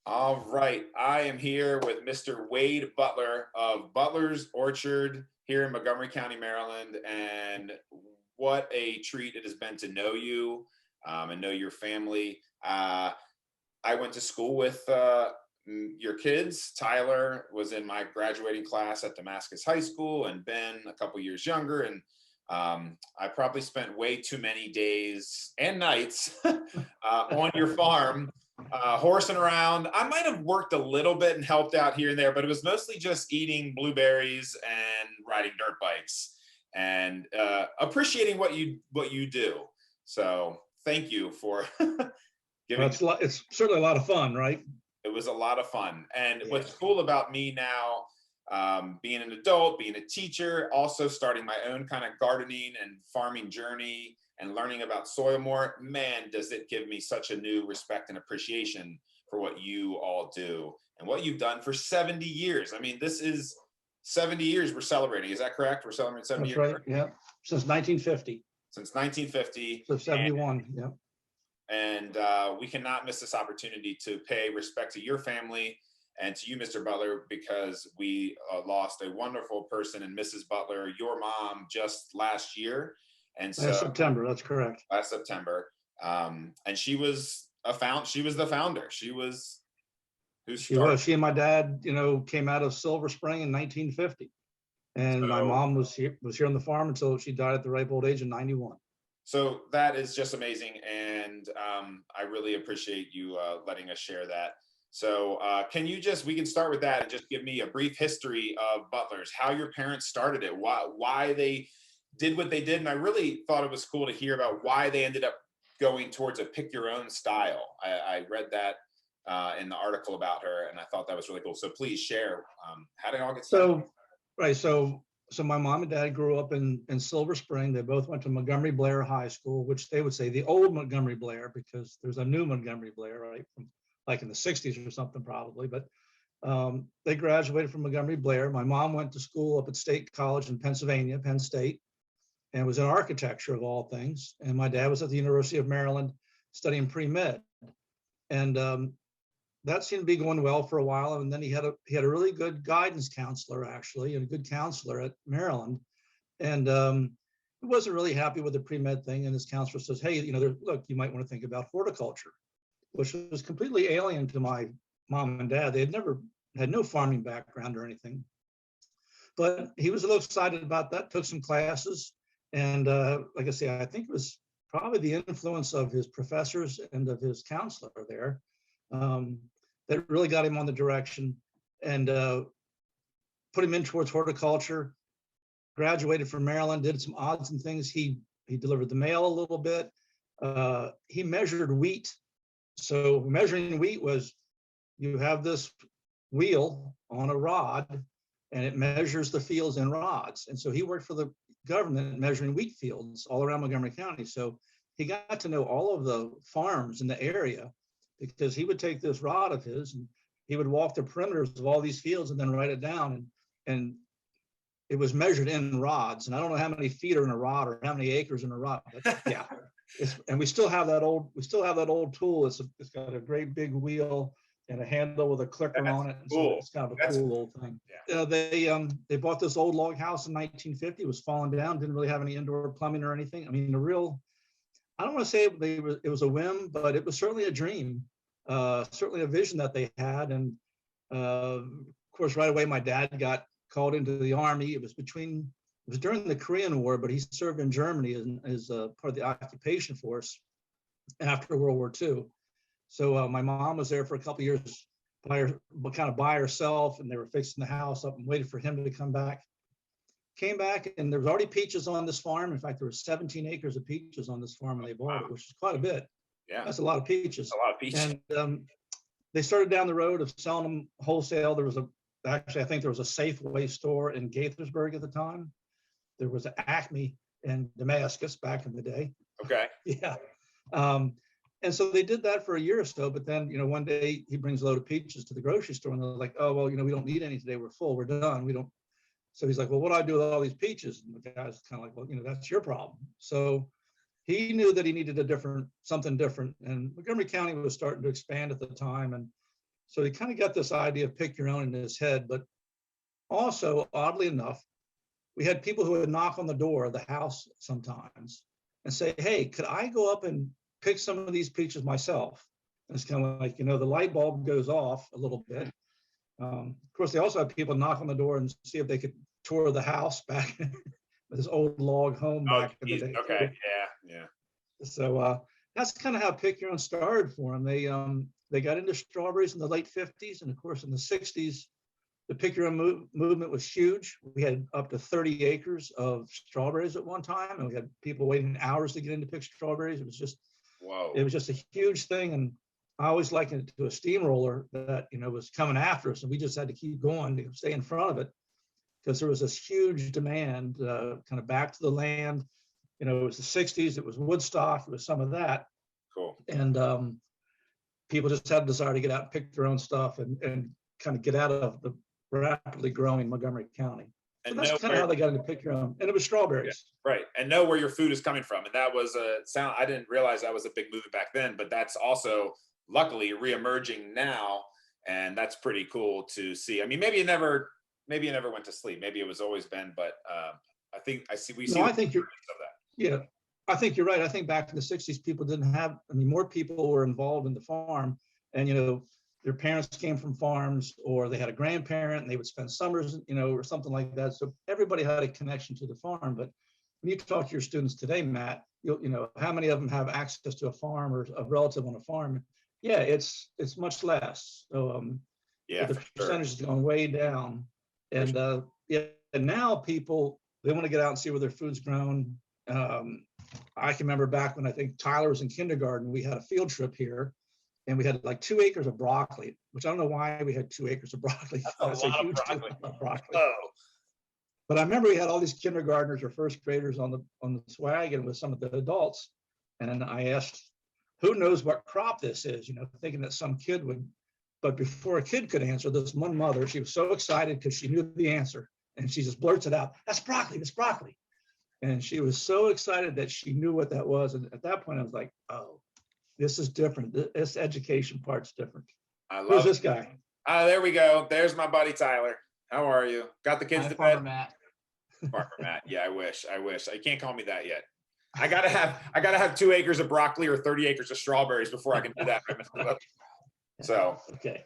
All right. I am here with Mr. Wade Butler of Butler's Orchard here in Montgomery County, Maryland. And what a treat it has been to know you and know your family. I went to school with your kids. Tyler was in my graduating class at Damascus High School, and Ben a couple years younger. And I probably spent way too many days and nights on your farm horsing around. I might have worked a little bit and helped out here and there, but it was mostly just eating blueberries and riding dirt bikes and appreciating what you do. So thank you for Well, giving. it's certainly a lot of fun, right? It was a lot of fun. And Yeah. what's cool about me now, being an adult, being a teacher, also starting my own kind of gardening and farming journey and learning about soil more, man, does it give me such a new respect and appreciation for what you all do and what you've done for 70 years. I mean, this is 70 years we're celebrating. Is that correct? We're celebrating 70 That's years right. Yeah. Since 1950. since 1950. So 71. Yeah. And we cannot miss this opportunity to pay respect to your family and to you, Mr. Butler, because we lost a wonderful person in Mrs. Butler, your mom, just last year. And so Last September. That's correct. last September. And she was she was the founder. She was who She started. was. She and my dad, came out of Silver Spring in 1950, and my So, mom was here on the farm until she died at the ripe old age of 91. so that is just amazing. And I really appreciate you letting us share that. So we can start with that and just give me a brief history of Butler's, how your parents started it, why they did what they did. And I really thought it was cool to hear about why they ended up going towards a pick your own style. I read that in the article about her, and I thought that was really cool. So please share, how did it all get started? So, right. So my mom and dad grew up in Silver Spring. They both went to Montgomery Blair High School, which they would say the old Montgomery Blair, because there's a new Montgomery Blair, right, from like in the 60s or something probably. But they graduated from Montgomery Blair. My mom went to school up at State College in Pennsylvania, Penn State, and was in architecture of all things. And my dad was at the University of Maryland studying pre-med. And that seemed to be going well for a while. And then he had a really good guidance counselor, actually, and a good counselor at Maryland. And he wasn't really happy with the pre-med thing. And his counselor says, hey, look, you might want to think about horticulture, which was completely alien to my mom and dad. They had no farming background or anything. But he was a little excited about that, took some classes. And like I say, I think it was probably the influence of his professors and of his counselor there that really got him on the direction and put him in towards horticulture. Graduated from Maryland, did some odds and things. He delivered the mail a little bit. He measured wheat. So measuring wheat was, you have this wheel on a rod and it measures the fields in rods. And so he worked for the government measuring wheat fields all around Montgomery County. So he got to know all of the farms in the area, because he would take this rod of his and he would walk the perimeters of all these fields and then write it down. And it was measured in rods. And I don't know how many feet are in a rod or how many acres in a rod, but yeah. And we still have that old tool. It's got a great big wheel and a handle with a clicker on it. Cool. So it's kind of a cool old thing. Yeah. They bought this old log house in 1950. It was falling down, didn't really have any indoor plumbing or anything. I mean, I don't want to say it was a whim, but it was certainly a dream, certainly a vision that they had. And of course, right away, my dad got called into the Army. It was during the Korean War, but he served in Germany as part of the occupation force after World War II. So my mom was there for a couple of years by herself, and they were fixing the house up and waited for him to come back. Came back, and there was already peaches on this farm. In fact, there were 17 acres of peaches on this farm, and they bought it, which is quite a bit. Yeah, that's a lot of peaches. A lot of peaches. And they started down the road of selling them wholesale. I think there was a Safeway store in Gaithersburg at the time. There was an Acme in Damascus back in the day. Okay. Yeah. And so they did that for a year or so, but then, one day he brings a load of peaches to the grocery store and they're like, oh, well, we don't need any today. We're full. We're done. We don't. So he's like, well, what do I do with all these peaches? And the guy's kind of like, well, that's your problem. So he knew that he needed something different. And Montgomery County was starting to expand at the time. And So he kind of got this idea of pick your own in his head. But also, oddly enough, we had people who would knock on the door of the house sometimes and say, hey, could I go up and pick some of these peaches myself? And it's kind of like, the light bulb goes off a little bit. Of course, they also have people knock on the door and see if they could tour the house back with this old log home Oh, back in the geez. day. Okay. Yeah. So that's kind of how Pick Your Own started for them. They got into strawberries in the late 50s. And of course, in the 60s, the Pick Your Own movement was huge. We had up to 30 acres of strawberries at one time. And we had people waiting hours to get in to pick strawberries. It was just a huge thing. And I always likened it to a steamroller that, was coming after us. And we just had to keep going to stay in front of it because there was this huge demand kind of back to the land. It was the 60s, it was Woodstock, it was some of that. Cool. And people just had a desire to get out and pick their own stuff and kind of get out of the rapidly growing Montgomery County. So And that's kind of how they got into Pick Your Own. And it was strawberries. Yeah, right. And know where your food is coming from. And that was I didn't realize that was a big movement back then, but that's also luckily reemerging now. And that's pretty cool to see. I mean, maybe you never went to sleep. Maybe it was always been, but I think I think you're of that. Yeah, I think you're right. I think back in the 60s, people didn't have, more people were involved in the farm and, their parents came from farms or they had a grandparent and they would spend summers, or something like that. So everybody had a connection to the farm. But when you talk to your students today, Matt, how many of them have access to a farm or a relative on a farm? Yeah, it's much less. So the percentage is going way down. And and now people, they want to get out and see where their food's grown. I can remember back when I think Tyler was in kindergarten, we had a field trip here and we had like 2 acres of broccoli, which I don't know why we had 2 acres of broccoli. That's a huge broccoli. Oh. But I remember we had all these kindergartners or first graders on the wagon with some of the adults. And I asked, who knows what crop this is, thinking that some kid would. But before a kid could answer, this one mother, she was so excited because she knew the answer. And she just blurts it out, that's broccoli, that's broccoli. And she was so excited that she knew what that was. And at that point, I was like, oh, this is different. This education part's different. Who's this guy? There we go. There's my buddy, Tyler. How are you? Got the kids to bed? Matt. Farmer Matt. Yeah, I wish. You can't call me that yet. I gotta have 2 acres of broccoli or 30 acres of strawberries before I can do that. So, okay.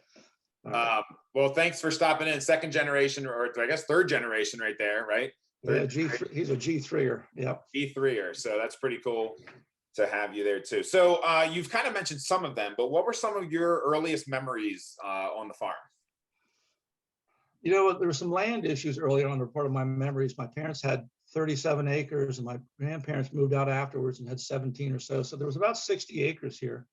Well, thanks for stopping in. Second generation, or I guess third generation right there, right? Yeah, G3, he's a G3er. Yeah. G3er. So that's pretty cool to have you there too. So you've kind of mentioned some of them, but what were some of your earliest memories on the farm? There were some land issues early on. They're part of my memories. My parents had 37 acres and my grandparents moved out afterwards and had 17 or so. So there was about 60 acres here.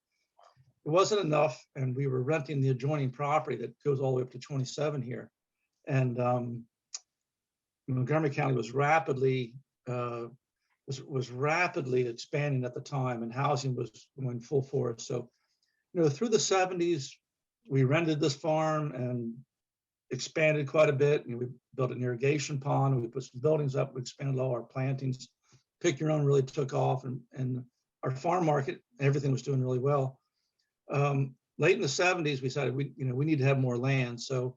It wasn't enough. And we were renting the adjoining property that goes all the way up to 27 here. And Montgomery County was rapidly expanding at the time, and housing was going full force. So, through the 70s, we rented this farm and expanded quite a bit. We built an irrigation pond. We put some buildings up. We expanded all our plantings. Pick Your Own really took off, and our farm market, everything was doing really well. Late in the 70s, we decided we need to have more land. So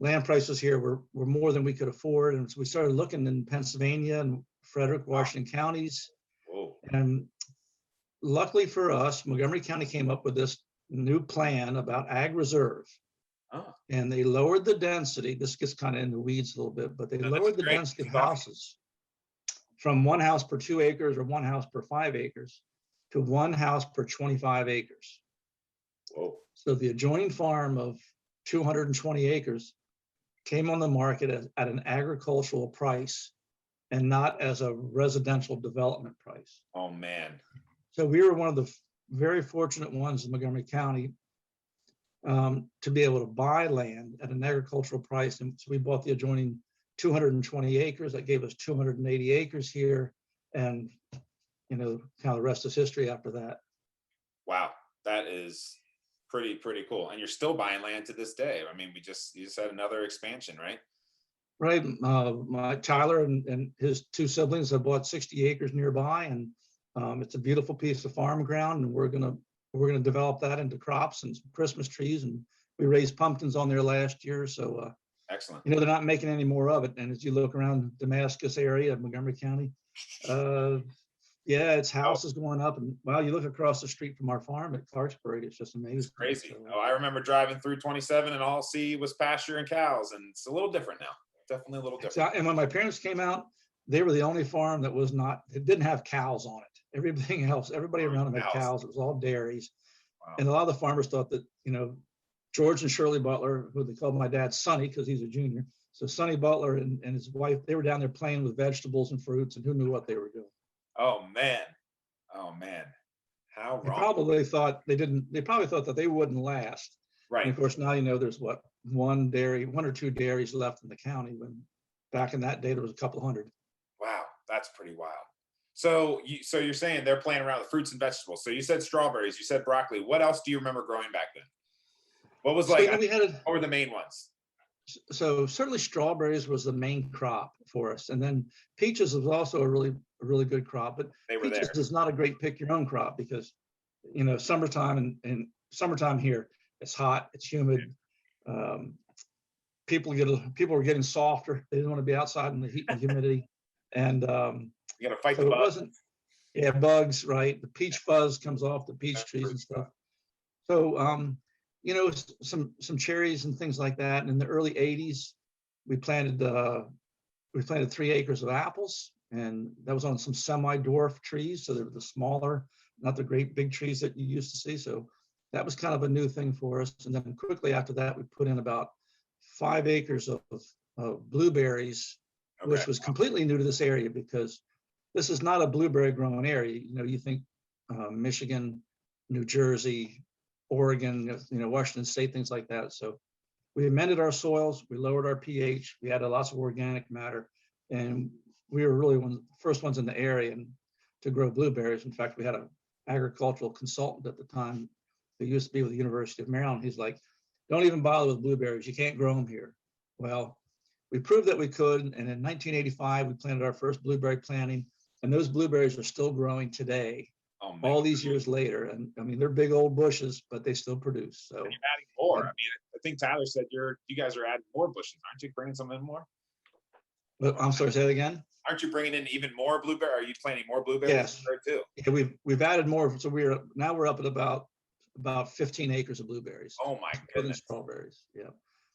land prices here were more than we could afford. And so we started looking in Pennsylvania and Frederick, Washington counties. Whoa. And luckily for us, Montgomery County came up with this new plan about ag reserve. Oh. And they lowered the density. This gets kind of in the weeds a little bit, but they lowered the density of houses from 1 house per 2 acres or 1 house per 5 acres to 1 house per 25 acres. Whoa. So the adjoining farm of 220 acres came on the market at an agricultural price and not as a residential development price. Oh, man. So we were one of the very fortunate ones in Montgomery County to be able to buy land at an agricultural price. And so we bought the adjoining 220 acres. That gave us 280 acres here. And, kind of the rest is history after that. Wow. That is pretty cool. And you're still buying land to this day. I mean, you just had another expansion, right? Right. My Tyler and his 2 siblings have bought 60 acres nearby, and it's a beautiful piece of farm ground. And we're going to we're going to develop that into crops and some Christmas trees. And we raised pumpkins on there last year. So, Excellent. you know, they're not making any more of it. And as you look around Damascus area of Montgomery County, yeah, its house is going up. And well, you look across the street from our farm at Clarksburg, it's just amazing. It's crazy. So, Oh, I remember driving through 27 and all I see was pasture and cows, and it's a little different now. Definitely a little different. and when my parents came out, they were the only farm that was not, it didn't have cows on it. Everything else, everybody around them had cows. It was all dairies. Wow. And a lot of the farmers thought that, you know, George and Shirley Butler, who they called my dad Sonny because he's a junior. So Sonny Butler and his wife, they were down there playing with vegetables and fruits, and who knew what they were doing. Oh man. Oh man. How wrong. They probably thought that they wouldn't last. Right. And of course, now, you know, there's what, one or two dairies left in the county, when back in that day there was a couple hundred. Wow, that's pretty wild. So you're saying they're playing around with fruits and vegetables. So you said strawberries, you said broccoli. What else do you remember growing back then? What was like, what were the main ones? So certainly strawberries was the main crop for us. And then peaches was also a really good crop, but peaches is not a great pick your own crop because, you know, summertime and summertime here, it's hot, it's humid. People are getting softer. They didn't want to be outside in the heat and humidity. And you got to fight the bugs. Bugs, right? The peach fuzz comes off the peach trees and stuff. So, you know, some cherries and things like that. And in the early 80s, we planted 3 acres of apples, and that was on some semi-dwarf trees. So they were the smaller, not the great big trees that you used to see. So that was kind of a new thing for us. And then quickly after that, we put in about 5 acres of blueberries, which was completely new to this area because this is not a blueberry growing area. You know, you think Michigan, New Jersey, Oregon, you know, Washington State, things like that. So we amended our soils, we lowered our pH, we added lots of organic matter, and we were really one of the first ones in the area to grow blueberries. In fact, we had an agricultural consultant at the time who used to be with the University of Maryland. He's like, don't even bother with blueberries, you can't grow them here. Well, we proved that we could, and in 1985, we planted our first blueberry planting, and those blueberries are still growing today. All these years later, and I mean they're big old bushes, but they still produce. So and you're adding more. I mean, I think Tyler said you guys are adding more bushes, aren't you? Bringing some in more. But I'm sorry, say that again. Aren't you bringing in even more blueberry? Are you planting more blueberries? Yes, too. Yeah, we've added more. So we're up at about 15 acres of blueberries. Oh my goodness. Strawberries. Yeah.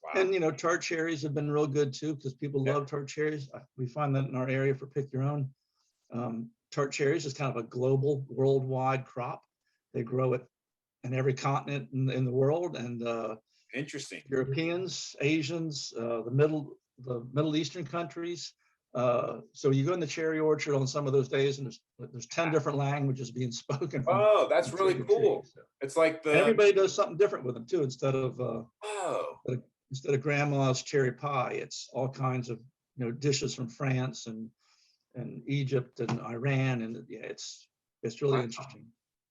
Wow. And you know, tart cherries have been real good too because people love tart cherries. We find that in our area for pick your own. Tart cherries is kind of a global, worldwide crop. They grow it in every continent in the world, and interesting. Europeans, Asians, the Middle Eastern countries. So you go in the cherry orchard on some of those days, and there's 10 different languages being spoken. Oh, that's really cool. So it's like everybody does something different with them too. Instead of grandma's cherry pie, it's all kinds of dishes from France and Egypt and Iran, and yeah, it's really interesting.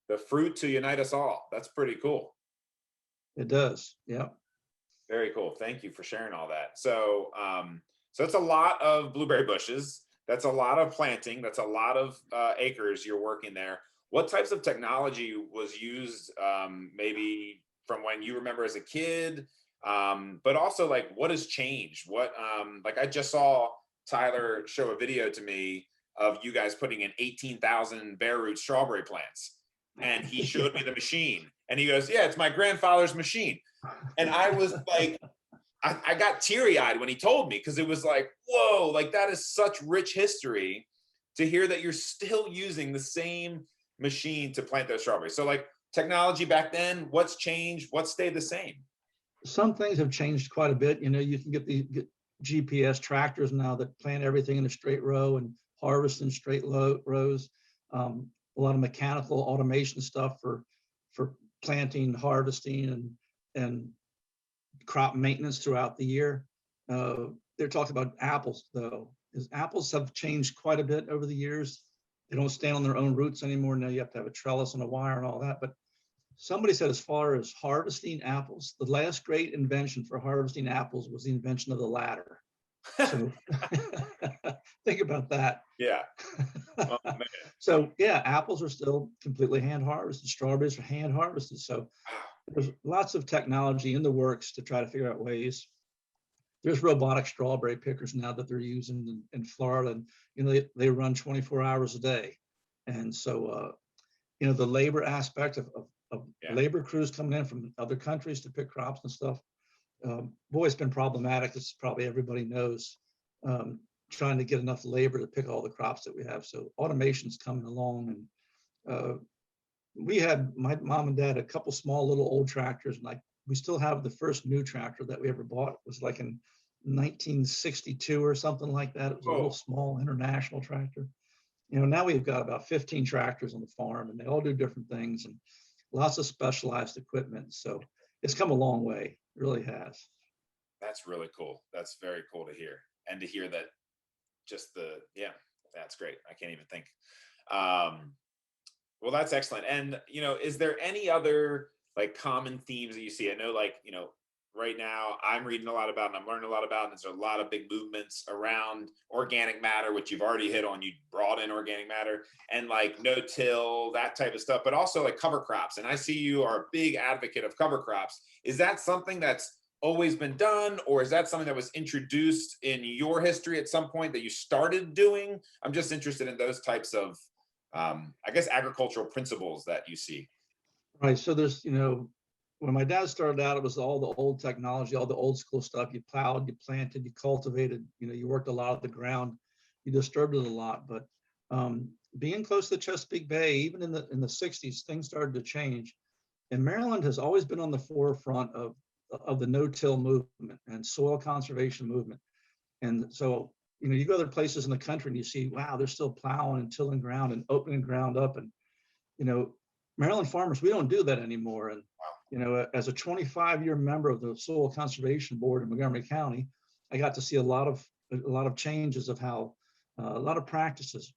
The fruit to unite us all. That's pretty cool. It does. Yeah. Very cool. Thank you for sharing all that. So, so that's a lot of blueberry bushes. That's a lot of planting. That's a lot of acres you're working there. What types of technology was used, maybe from when you remember as a kid, but also like what has changed? What, like I just saw Tyler show a video to me of you guys putting in 18,000 bare root strawberry plants. And he showed me the machine and he goes, yeah, it's my grandfather's machine. And I was like, I got teary eyed when he told me, because it was like, whoa, like that is such rich history to hear that you're still using the same machine to plant those strawberries. So like technology back then, what's changed? What stayed the same? Some things have changed quite a bit. You can get GPS tractors now that plant everything in a straight row and harvest in straight rows. A lot of mechanical automation stuff for planting, harvesting, and crop maintenance throughout the year. They're talking about apples though, because apples have changed quite a bit over the years. They don't stand on their own roots anymore. Now you have to have a trellis and a wire and all that. But somebody said as far as harvesting apples, the last great invention for harvesting apples was the invention of the ladder. So think about that. Yeah. Oh, man. So yeah, apples are still completely hand harvested. Strawberries are hand harvested. So Wow. there's lots of technology in the works to try to figure out ways. There's robotic strawberry pickers now that they're using in Florida, and they run 24 hours a day. And so the labor aspect of Yeah. labor crews coming in from other countries to pick crops and stuff, boy, it's been problematic. As probably everybody knows, um, trying to get enough labor to pick all the crops that we have. So automation's coming along, and we had my mom and dad a couple small little old tractors, and we still have the first new tractor that we ever bought. It was like in 1962 or something like that. It was a little Oh, small international tractor. Now we've got about 15 tractors on the farm, and they all do different things and lots of specialized equipment. So it's come a long way. It really has. that's really cool. That's very cool to hear. And to hear that yeah, that's great. I can't even think. Um, well, that's excellent. And, is there any other like common themes that you see? I know, like, right now I'm reading a lot about and I'm learning a lot about, and there's a lot of big movements around organic matter, which you've already hit on. You brought in organic matter and like no-till, that type of stuff, but also like cover crops. And I see you are a big advocate of cover crops. Is that something that's always been done, or is that something that was introduced in your history at some point that you started doing? I'm just interested in those types of, I guess, agricultural principles that you see. Right. So there's, when my dad started out, it was all the old technology, all the old school stuff. You plowed, you planted, you cultivated, you worked a lot of the ground, you disturbed it a lot. But being close to the Chesapeake Bay, even in the 60s, things started to change. And Maryland has always been on the forefront of the no-till movement and soil conservation movement. And so, you go other places in the country and you see, wow, they're still plowing and tilling ground and opening ground up. And, Maryland farmers, we don't do that anymore. And, as a 25-year member of the Soil Conservation Board in Montgomery County, I got to see a lot of changes of how a lot of practices,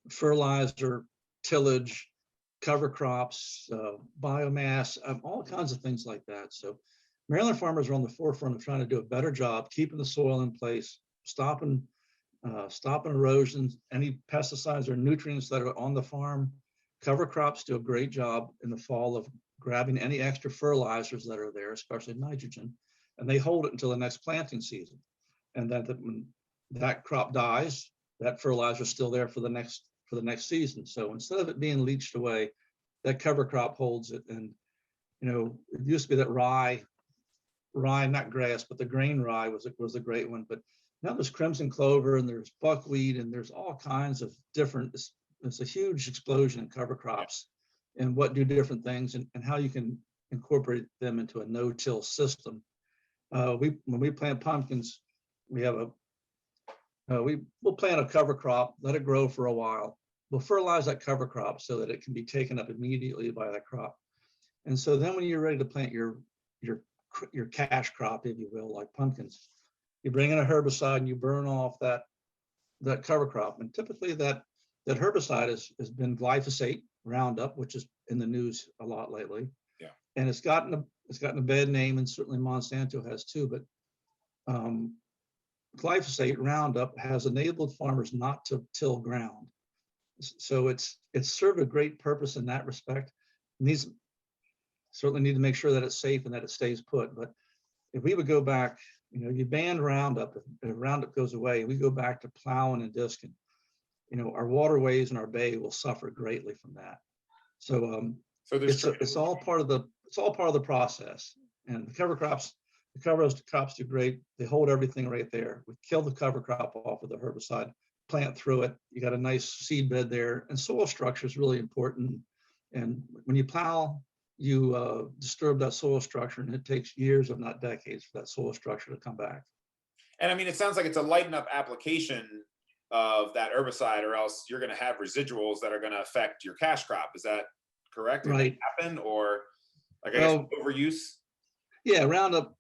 fertilizer, tillage, cover crops, biomass, all kinds of things like that. So Maryland farmers are on the forefront of trying to do a better job keeping the soil in place, stopping erosion, any pesticides or nutrients that are on the farm. Cover crops do a great job in the fall of grabbing any extra fertilizers that are there, especially nitrogen, and they hold it until the next planting season. And then when that crop dies, that fertilizer is still there for the next season. So instead of it being leached away, that cover crop holds it. And it used to be that rye, not grass, but the grain rye was a great one. But now there's crimson clover and there's buckwheat and there's all kinds of different. It's a huge explosion in cover crops and what do different things and how you can incorporate them into a no-till system. When we plant pumpkins, we have we'll plant a cover crop, let it grow for a while. We'll fertilize that cover crop so that it can be taken up immediately by that crop. And so then when you're ready to plant your cash crop, if you will, like pumpkins, you bring in a herbicide and you burn off that cover crop. And typically that herbicide has been glyphosate, Roundup, which is in the news a lot lately. Yeah. And it's gotten a bad name, and certainly Monsanto has too. But glyphosate, Roundup, has enabled farmers not to till ground. So it's served a great purpose in that respect. And these certainly need to make sure that it's safe and that it stays put. But if we would go back, you ban Roundup, if Roundup goes away, we go back to plowing and disking, our waterways and our bay will suffer greatly from that. So it's all part of the process. And the cover crops do great. They hold everything right there. We kill the cover crop off with the herbicide, plant through it. You got a nice seed bed there, and soil structure is really important. And when you plow, you disturb that soil structure, and it takes years, if not decades, for that soil structure to come back. And I mean, it sounds like it's a light enough application of that herbicide, or else you're going to have residuals that are going to affect your cash crop. Is that correct? Right. Happen, or like, I guess, overuse? Yeah, Roundup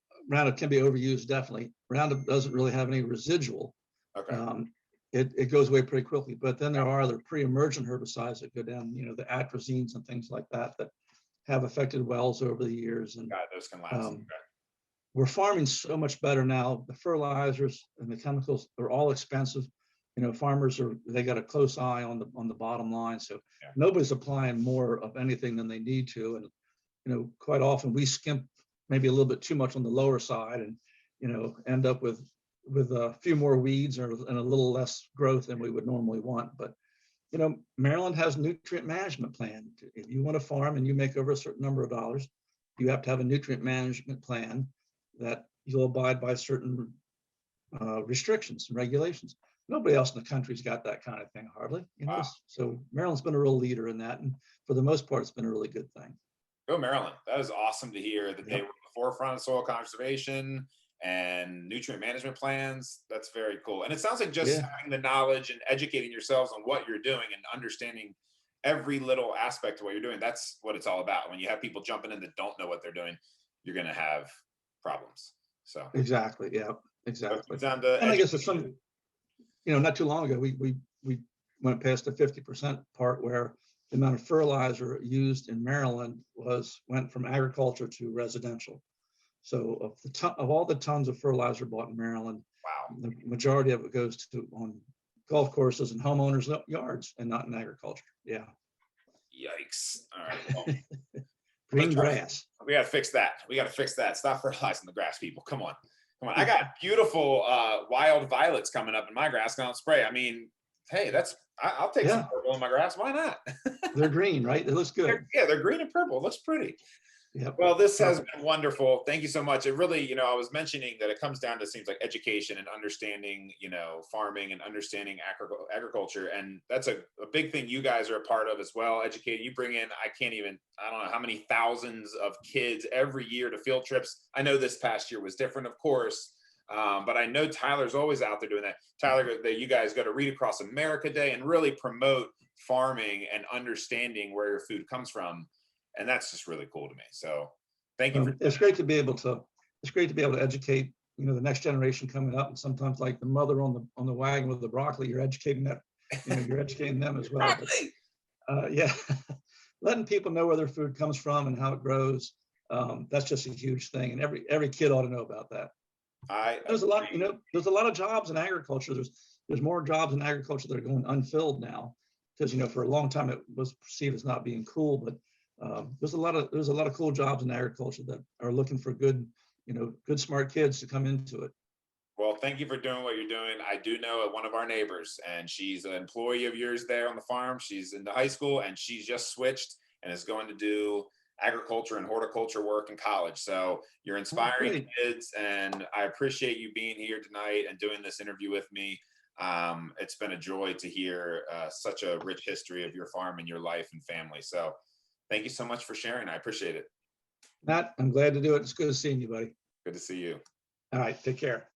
can be overused, definitely. Roundup doesn't really have any residual. Okay. It goes away pretty quickly. But then there are other pre-emergent herbicides that go down, the atrazines and things like that have affected wells over the years. And God, those can last. Okay. we're farming so much better now. The fertilizers and the chemicals are all expensive. Farmers they got a close eye on the bottom line. So Yeah. nobody's applying more of anything than they need to. And quite often we skimp maybe a little bit too much on the lower side, and end up with a few more weeds and a little less growth than we would normally want. But Maryland has a nutrient management plan. If you want to farm and you make over a certain number of dollars, you have to have a nutrient management plan that you'll abide by certain restrictions and regulations. Nobody else in the country's got that kind of thing, hardly. Wow. So Maryland's been a real leader in that, and for the most part, it's been a really good thing. Go Maryland. That is awesome to hear that they Yep. were at the forefront of soil conservation and nutrient management plans. That's very cool. And it sounds like just Yeah. having the knowledge and educating yourselves on what you're doing and understanding every little aspect of what you're doing. That's what it's all about. When you have people jumping in that don't know what they're doing, you're going to have problems. So Exactly. Yeah. but Exactly. it's on to And I guess it's education. not too long ago, we went past the 50% part where the amount of fertilizer used in Maryland went from agriculture to residential. So of all the tons of fertilizer bought in Maryland, Wow. the majority of it goes to on golf courses and homeowners' yards, and not in agriculture. Yeah. Yikes. All right. Well, Green grass. we got to fix that. We got to fix that. Stop fertilizing the grass, people. Come on. Come on. I got beautiful wild violets coming up in my grass. Now spray. I mean, hey, I'll take some purple in my grass. Why not? They're green, right? It looks good. They're green and purple. It looks pretty. Yep. Well, this has been wonderful. Thank you so much. It really, I was mentioning that it comes down to things like education and understanding, farming and understanding agriculture. And that's a big thing you guys are a part of as well. Educating, you bring in, I don't know how many thousands of kids every year to field trips. I know this past year was different, of course. But I know Tyler's always out there doing that. Tyler, that you guys go to Read Across America Day and really promote farming and understanding where your food comes from. And that's just really cool to me. So thank you. It's great to be able to educate, the next generation coming up. And sometimes like the mother on the wagon with the broccoli, you're educating that, you're educating them as well. But, yeah, letting people know where their food comes from and how it grows. That's just a huge thing. And every kid ought to know about that. There's a lot, there's a lot of jobs in agriculture. There's more jobs in agriculture that are going unfilled now, because for a long time it was perceived as not being cool. But there's a lot of cool jobs in agriculture that are looking for good smart kids to come into it. Well, thank you for doing what you're doing. I do know one of our neighbors, and she's an employee of yours there on the farm. She's in the high school, and she's just switched and is going to do agriculture and horticulture work in college. So you're inspiring kids, and I appreciate you being here tonight and doing this interview with me. It's been a joy to hear such a rich history of your farm and your life and family. So thank you so much for sharing. I appreciate it. Matt, I'm glad to do it. It's good seeing you, buddy. Good to see you. All right, take care.